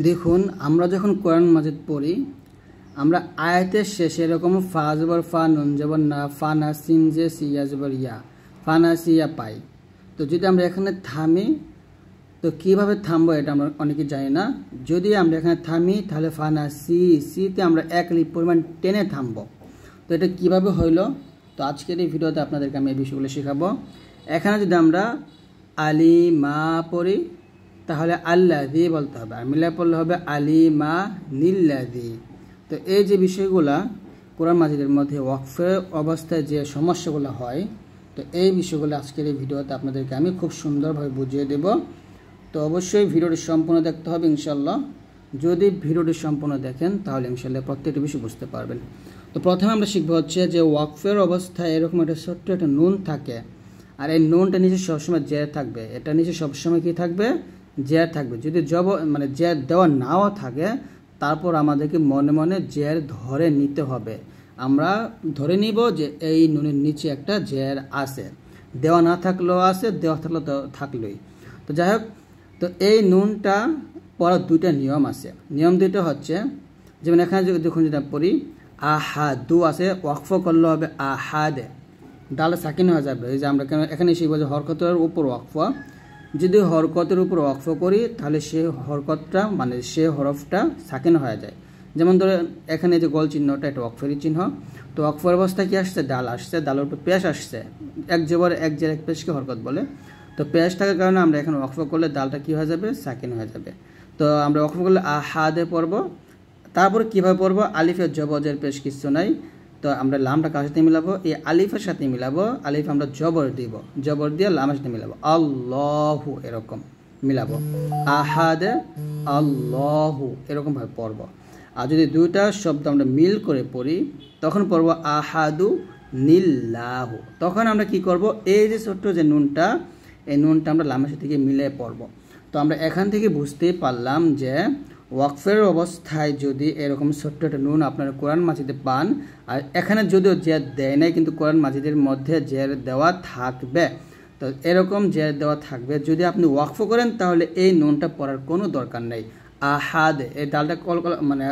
দেখুন আমরা যখন কোরআন মাজিদ পড়ি আমরা আয়াতের শেষে এরকম ফা জবর ফা নুন জবর না ফা না সিন জে সিয়া জবর ইয়া ফা না সিয়া পাই। তো যদি আমরা এখানে থামি তো কিভাবে থামবো এটা আমরা অনেকে জানি না। যদি আমরা এখানে থামি তাহলে ফা না সিতে আমরা এক লিপ পরিমাণ টেনে থামবো। তো এটা কিভাবে হইলো, তো আজকের এই ভিডিওতে আপনাদেরকে আমি এই বিষয়গুলো শেখাবো। এখানে যদি আমরা আলি মা পড়ি তাহলে আল্লাযী বলতে হবে, আর মিলে পড়লে হবে আলি মা নিল্লাযী। তো এই যে বিষয়গুলা কোরআন মাজিদের মধ্যে ওয়াকফের অবস্থায় যে সমস্যাগুলো হয়, তো এই বিষয়গুলো আজকের এই ভিডিওতে আপনাদেরকে আমি খুব সুন্দরভাবে বুঝিয়ে দেব। তো অবশ্যই ভিডিওটি সম্পূর্ণ দেখতে হবে ইনশাল্লাহ। যদি ভিডিওটি সম্পূর্ণ দেখেন তাহলে ইনশাল্লাহ প্রত্যেকটি বিষয় বুঝতে পারবেন। তো প্রথমে আমরা শিখবো হচ্ছে যে ওয়াকফের অবস্থায় এরকম একটা ছোট্ট একটা নুন থাকে, আর এই নুনটা নিচে সবসময় জের থাকবে। এটা নিচে সবসময় কি থাকবে? জের থাকবে। যদি জের দেওয়া নাও থাকে তারপর আমাদেরকে মনে মনে জের ধরে নিতে হবে। আমরা ধরে নিব যে এই নুনের নিচে একটা জের আছে, দেওয়া না থাকলেও আছে, দেওয়া থাকলেও তো থাকলোই। তো যাই হোক, তো এই নুনটা পড়ার দুইটা নিয়ম আছে। নিয়ম দুইটা হচ্ছে, যেমন এখানে যদি দেখুন যেটা পড়ি আহাদু আছে, ওয়াকফ করলে হবে আহাদে, ডালে সাকিন হয়ে যাবে। এই যে আমরা এখানে শিখব যে হরকতের উপর ওয়াকফ। যদি হরকতের উপর ওয়াকফ করি তাহলে সে হরকতটা মানে সে হরফটা সাকিন হয়ে যায়। যেমন ধরে এখানে যে গোল চিহ্নটা এটা ওয়াকফেরই চিহ্ন। তো ওয়াকফের অবস্থায় কি আসছে? ডাল আসছে, ডালের উপর পেশ আসছে, এক জবর এক জের এক পেশকে হরকত বলে। তো পেশ থাকার কারণে আমরা এখানে ওয়াকফ করলে ডালটা কি হয়ে যাবে? সাকিন হয়ে যাবে। তো আমরা ওয়াকফ করলে আহাদে পড়ব। তারপরে কীভাবে পড়বো? আলিফের জবজের পেশ কিছু নাই, তো আমরা লামটা কার সাথে মিলাবো? এই আলিফের সাথে মিলাবো। আলিফ আমরা জবর দিব, জবর দিয়ে লামের সাথে মিলাবো, আল্লাহু এরকম মিলাবো, আহাদে আল্লাহু এরকম ভাবে পড়বো। আর যদি দুইটা শব্দ আমরা মিল করে পড়ি তখন পড়বো আহাদু নিল্লাহু। তখন আমরা কি করব? এই যে ছোট্ট যে নুনটা, এই নুনটা আমরা লামের সাথে মিলে পড়বো। তো আমরা এখান থেকে বুঝতেই পারলাম যে ওয়াকফের অবস্থায় যদি এরকম ছোট্ট একটা নুন আপনারা কোরআন মাজিদে পান, আর এখানে যদিও জের দেয় নাই কিন্তু কোরআন মাজিদের মধ্যে জের দেওয়া থাকবে। তো এরকম জের দেওয়া থাকবে, যদি আপনি ওয়াকফ করেন তাহলে এই নুনটা পড়ার কোনো দরকার নেই। আহাদ এই ডালটা মানে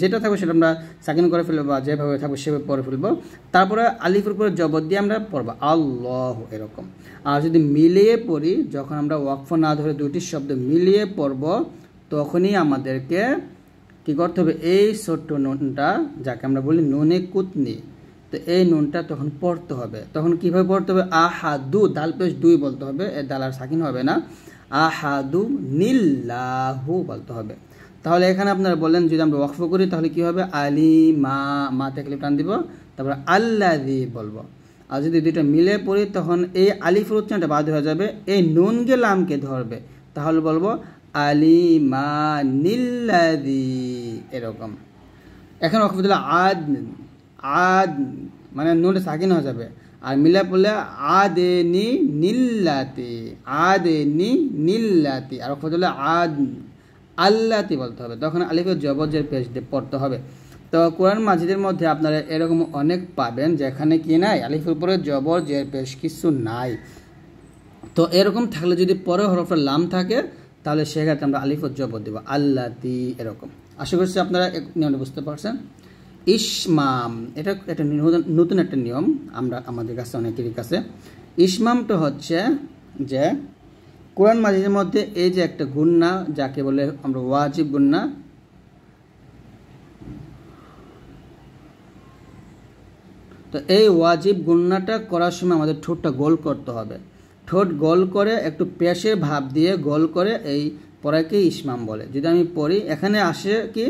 যেটা থাকবে সেটা আমরা সাকিন করে ফেলবো, বা যেভাবে থাকবে সেভাবে পড়ে ফেলবো। তারপরে আলিফের উপরে জবর দিয়ে আমরা পড়বো আল্লাহ এরকম। আর যদি মিলিয়ে পড়ি, যখন আমরা ওয়াকফ না ধরে দুইটি শব্দ মিলিয়ে পড়বো তখনই আমাদেরকে কী করতে হবে? এই ছোট্ট নুনটা যাকে আমরা বলি নুনে কুতনি, তো এই নুনটা তখন পড়তে হবে। তখন কীভাবে পড়তে হবে? আহাদু, দাল পেশ দুই বলতে হবে, এর দাল আর সাকিন হবে না, আহাদু নিল্লাহু বলতে হবে। তাহলে এখানে আপনারা বললেন যদি আমরা ওয়াকফ করি তাহলে কী হবে? আলি মা থেকে টান দিব, তারপরে আল্লাযী বলবো। আর যদি দুইটা মিলে পড়ি তখন এই আলিফের উচ্চারণটা বাদ হয়ে যাবে, এই নুনকে লামকে ধরবে, তাহলে বলবো আলিমা নিল্লাযী এরকম। এখন ওয়াকফ দিলে আদ মানে নুনটা সাকিন হয়ে যাবে, আর মিলা পড়লে আদেনি নিল্লাতি, আদেনি নিল্লাতি। আর ওয়াকফ দিলে আল্লাতি বলতে হবে, তখন আলিফের জবজের পেশ দিয়ে পড়তে হবে। তো কোরআন মাজিদের মধ্যে আপনারা এরকম অনেক পাবেন যেখানে কি নাই, আলিফের উপরে জবর জের পেশ কিছু নাই। তো এরকম থাকলে যদি পরে হরফটা লাম থাকে তাহলে সেক্ষেত্রে আমরা আলিফ ও জবর দেব, আল্লাতি এরকম। আশা করছি আপনারা নিয়মটা বুঝতে পারছেন। ইসমাম এটা একটা নতুন একটা নিয়ম আমাদের কাছে, অনেকেরই কাছে। ইসমামটা হচ্ছে যে কোরআন মাজিদের মধ্যে এই যে একটা গুন্না যাকে বলে আমরা ওয়াজিব গুন্না, তো এই ওয়াজিব গুন্নাটা করার সময় আমাদের ঠোঁটটা গোল করতে হবে। ঠোঁট গোল করে একটু পেশের ভাব দিয়ে গোল করে এই পড়াকে ইসমাম বলে। যদি আমি পড়ি, এখানে আসে কি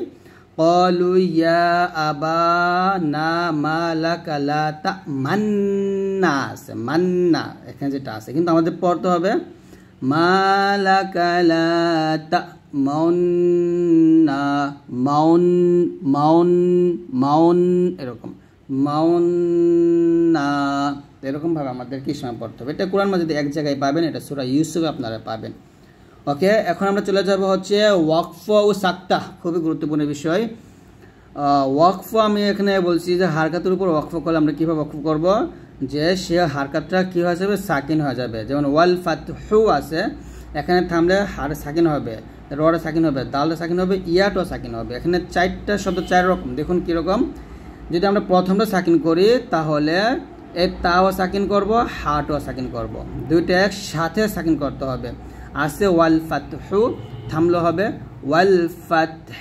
ক্বালু ইয়া আবানা মা লাকা লা তা'মান্না আছে, মান্না এখানে যেটা আছে, কিন্তু আমাদের পড়তে হবে মা লাকা লা তা'মান্না, মাউন এরকম, মাউন্না এরকমভাবে আমাদেরকে ইসমাম পড়তে হবে। এটা কোরআন মাজিদে এক জায়গায় পাবেন, এটা সূরা ইউসুফে আপনারা পাবেন। ওকে, এখন আমরা চলে যাব হচ্ছে ওয়াকফ ও সাক্তা, খুবই গুরুত্বপূর্ণ বিষয়। ওয়াকফ আমি এখানে বলছি যে হারকাতের উপর ওয়াকফ করলে আমরা কীভাবে ওয়াকফ করব? যে সে হারকাতটা কী হয়ে যাবে? সাকিন হয়ে যাবে। যেমন ওয়াল ফাতহু আছে, এখানে থামলে হার সাকিন হবে, রটা সাকিন হবে, দালটা সাকিন হবে, ইয়াটাও সাকিন হবে। এখানে 4টা শব্দ 4 রকম। দেখুন কীরকম, যদি আমরা প্রথমটা সাকিন করি তাহলে এই তাও সাকিন করব, হাটও সাকিন করব, দুইটা একসাথে সাকিন করতে হবে। আসে ওয়াল ফাতহু, থামলো হবে ওয়াল ফাতহ,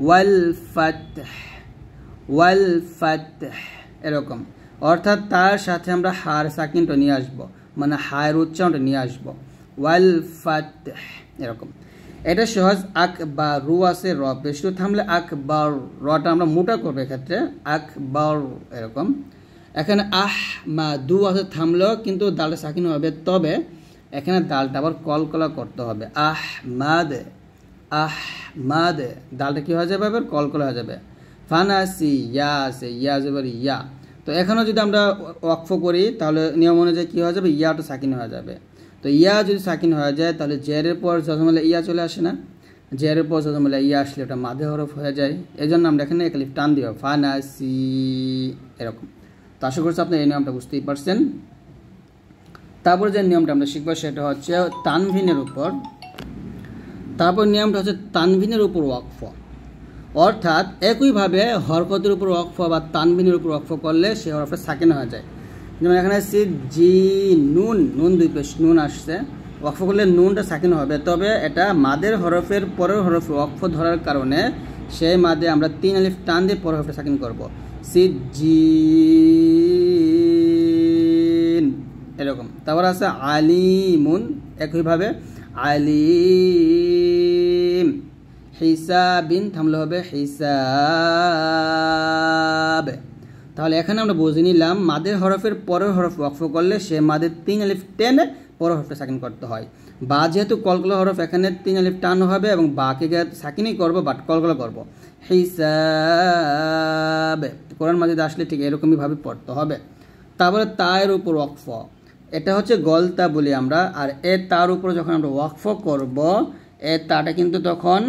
ওয়াল ফাতহ, ওয়াল ফাতহ, এরকম। অর্থাৎ তার সাথে আমরা হার সাকিনটা নিয়ে আসবো, মানে হায়ের উচ্চারণটা নিয়ে আসবো, ওয়াল ফাতহ, এরকম। এটা সহজ। আকবার, রু আছে, র পেশ থামলে আকবার, রটা আমরা মোটা করবো এক্ষেত্রে, আকবার, এরকম। এখানে আহ মা দু আছে, থামলো কিন্তু দালটা সাকিন হবে, তবে এখানে দালটা আবার কলকলা করতে হবে, আহ মাদ, আহ মাদ, দালটা কি হয়ে যাবে, আবার কলকলা হয়ে যাবে। ফানাসি, ইয়া আছে, ইয়া যাবে ইয়া। তো এখানেও যদি আমরা ওয়াকফ করি তাহলে নিয়ম অনুযায়ী কী হয়ে যাবে, ইয়াটা সাকিন হয়ে যাবে। তো ইয়া যদি সাকিন হয়ে যায় তাহলে জেরের পর জজমলে ইয়া চলে আসে না, জেরের পর জজমলে ইয়া আসলে ওটা মাদে হরফ হয়ে যায়। এই জন্য আমরা এখানে একালিফ টান দিব, ফানাসি, এরকম। তো আশা করছি আপনি এই নিয়মটা বুঝতেই পারছেন। তারপর যে নিয়মটা আমরা শিখবো সেটা হচ্ছে তানভিনের উপর। তারপর নিয়মটা হচ্ছে তানভিনের উপর ওয়াকফ, অর্থাৎ একইভাবে হরকতের উপর ওয়াকফ বা তানভিনের উপর ওয়াকফ করলে সে হরফটা সাকিন হয়ে যায়। যেমন এখানে আসছে জি নুন, নুন দুই পেশ নুন আসছে, ওয়াকফ করলে নুনটা সাকিন হবে, তবে এটা মাদের হরফের পরের হরফে ওয়াকফ ধরার কারণে সেই মাদে আমরা 3 আলিফ টান দিয়ে পরের হরফটা সাকিন করবো, সিজিন, এরকম। তারপর আছে আলিমুন, একইভাবে আলিম, হিসাবিন, থামলে হবে হিসাব। তাহলে এখানে আমরা বুঝে নিলাম মাদের হরফের পরের হরফ ওয়াকফ করলে সে মাদের 3 আলিফ টেনে পরের হরফটা সাকিন করতে হয়। বা যেহেতু কলকলা হরফ, এখানে 3 আলিফ টান হবে এবং বাকে সাকিনই করবো, বাট কলকলা করবো, হিসাব। কোরআন মাজিদে আসলে ঠিক এরকমই ভাবে পড়তে হবে। তারপরে তায়ের উপর ওয়াকফ, এটা হচ্ছে গলতা বলি আমরা। আর এ তার উপর যখন আমরা ওয়াকফ করব, এ তাটা কিন্তু তখন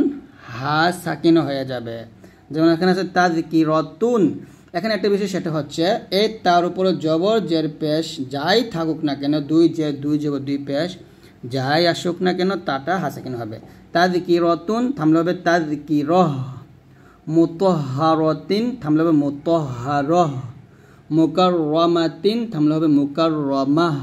হা সাকিন হয়ে যাবে। যেমন এখানে আছে তাযকিরাতুন, এখানে একটা বিষয় সেটা হচ্ছে এই তার উপরে জবর জের পেশ যাই থাকুক না কেন, দুই জবর দুই পেশ যাই আসুক না কেন, তাটা হা সাকিন হবে। তাযকিরাতুন, থামলে হবে তাযকিরাহ, মুতাহহারাতিন, থামলে হবে মুতাহহারাহ, মুকাররামাতিন, থামলে হবে মুকাররামাহ।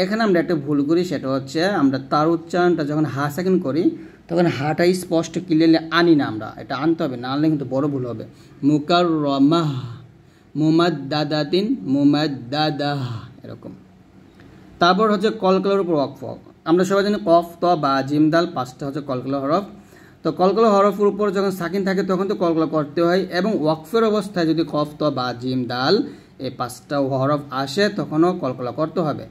এখানে আমরা একটা ভুল করি, সেটা হচ্ছে আমরা তার উচ্চারণটা যখন হা সাকিন করি তখন হাটা স্পষ্ট ক্লিয়ারলি আনি না, আমরা এটা আনতে হবে, না আনলে কিন্তু বড় ভুল হবে। মুকাররামাহ, মুমাদ্দাদাতিন, মুমাদ্দাদাহ, এরকম। তারপর হচ্ছে কলকলার উপর ওয়াকফ। আমরা সবাই জানি কফ, ত, বা, জিম, দাল 5টা হচ্ছে কলকলা হরফ। তো কলকলা হরফের উপর যখন সাকিন থাকে তখন তো কলকলা করতে হয়, এবং ওয়াকফের অবস্থায় যদি কফ, ত, বা, জিম, দাল এই 5টা হরফ আসে তখনও কলকলা করতে হবে।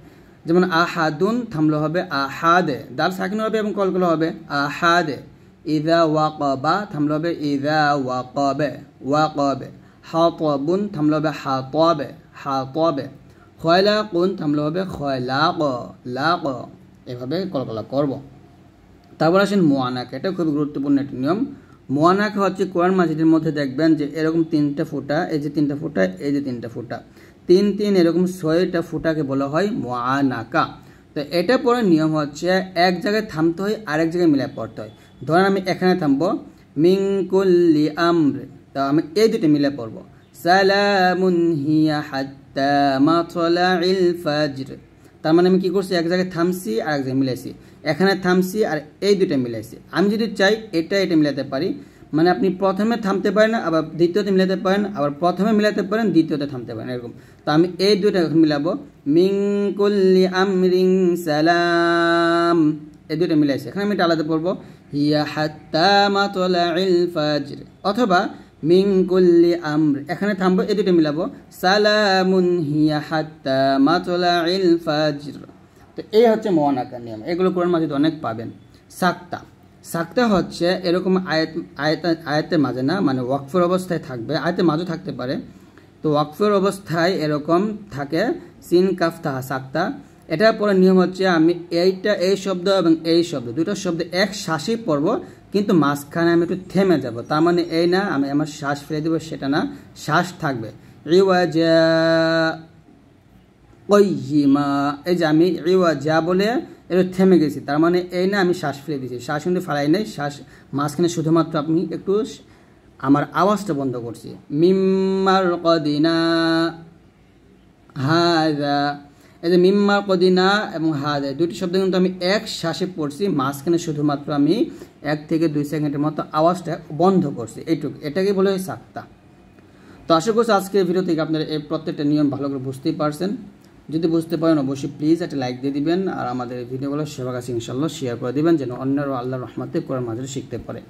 যেমন আহাদুন, থামলে হবে আহাদে, দাল সাকিন হবে এবং কলকলা হবে, আহাদে। ইযা ওয়াকাবা, থামলে হবে ইযা ওয়াকাবে, ওয়াকাবে। হাতাবুন, থামলে হবে হাতাবে, হাতাবে। খয়লাকুন, থামলে হবে খয়লাক, লাক, এভাবে কলকলা করব। তারপর আসেন মুআনাক, এটা খুবই গুরুত্বপূর্ণ একটি নিয়ম। মুআনাক হচ্ছে কোরআন মাজিদের মধ্যে দেখবেন যে এরকম 3টা ফুটা, এই যে 3টা ফুটা, এই যে 3টা ফুটা, 3 এরকম 6টা ফুটাকে বলা হয় মুআনাকা। তো এটা পরে নিয়ম হচ্ছে এক জায়গায় থামতে হয়, আরেক জায়গায় মিলায় পড়তে হয়। ধরেন আমি এখানে থামবো, মিন কুল্লি আমর, তো আমি এই দুটো মিলে পড়বো, সালামুন হিয়া হাত্তা মাতলাইল ফাজর। তার মানে আমি কি করছি, এক জায়গায় থামছি আর এক জায়গায় মিলাইছি, এখানে থামছি আর এই দুটো মিলাইছি। আমি যদি চাই এটা মিলাতে পারি, মানে আপনি প্রথমে থামতে পারেন, আবার দ্বিতীয়তে মিলাতে পারেন, আবার প্রথমে মিলাতে পারেন, দ্বিতীয়তে থামতে পারেন, এরকম। তো আমি এই দুটো এখন মিলাবো, মিন কুল্লি আমরিন সালাম, এই দুটো মিলাইছি। এখানে আমি এটা আলাদা পড়বো, হিয়া হাত্তা মাতলাইল ফাজর, অথবা মিন কুল্লি আমর, এখানে থামবো, এই দুটো মিলাবো, সালামুন হিয়া হাত্তা মাতলাইল ফাজর। তো এই হচ্ছে মুআনাকা নিয়ম, এগুলো কোরআন মাজিদে অনেক পাবেন। সাক্তা, সাক্তা হচ্ছে এরকম আয়াতের মাঝে না, মানে ওয়াকফের অবস্থায় থাকবে, আয়াতের মাঝে থাকতে পারে। তো ওয়াকফের অবস্থায় এরকম থাকে, সিন কাফ তাহা সাক্তা। এটার পরে নিয়ম হচ্ছে আমি এই শব্দ এবং এই শব্দ, দুটো শব্দ এক শ্বাসই পড়ব, কিন্তু মাঝখানে আমি একটু থেমে যাব। তার মানে এই না আমি আমার শ্বাস ফেলে দেবো, সেটা না, শ্বাস থাকবে। ইওয়াজা কয়িমা, এই যে আমি ইওয়াজা বলে এটা থেমে গেছি, তার মানে এই না আমি শ্বাস ফেলে দিয়েছি, শ্বাস কিন্তু ফেলাই নাই, শ্বাস মাঝখানে শুধুমাত্র আপনি একটু আমার আওয়াজটা বন্ধ করছি। মিম্মার কদিনা হাদা, এই যে মিম্মার কদিনা এবং হাদা দুটি শব্দ কিন্তু আমি এক শ্বাসে পড়ছি, মাঝখানে শুধুমাত্র আমি 1 থেকে 2 সেকেন্ডের মতো আওয়াজটা বন্ধ করছি, এইটুকু, এটাকে বলে হয় সাক্তা। তো আশা করছি আজকের ভিডিও থেকে আপনারা এই প্রত্যেকটা নিয়ম ভালো করে বুঝতেই পারছেন। যদি বুঝতে পারেন অবশ্যই প্লিজ একটা লাইক দিয়ে দিবেন, আর আমাদের ভিডিওগুলো সবার কাছে ইনশাআল্লাহ শেয়ার করে দিবেন, যেন অন্যরাও আল্লাহর রহমতে কোরআন মাজিদ শিখতে পারে।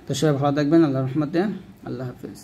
তো সবাই ভালো থাকবেন, আল্লাহর রহমতে, আল্লাহ হাফিজ।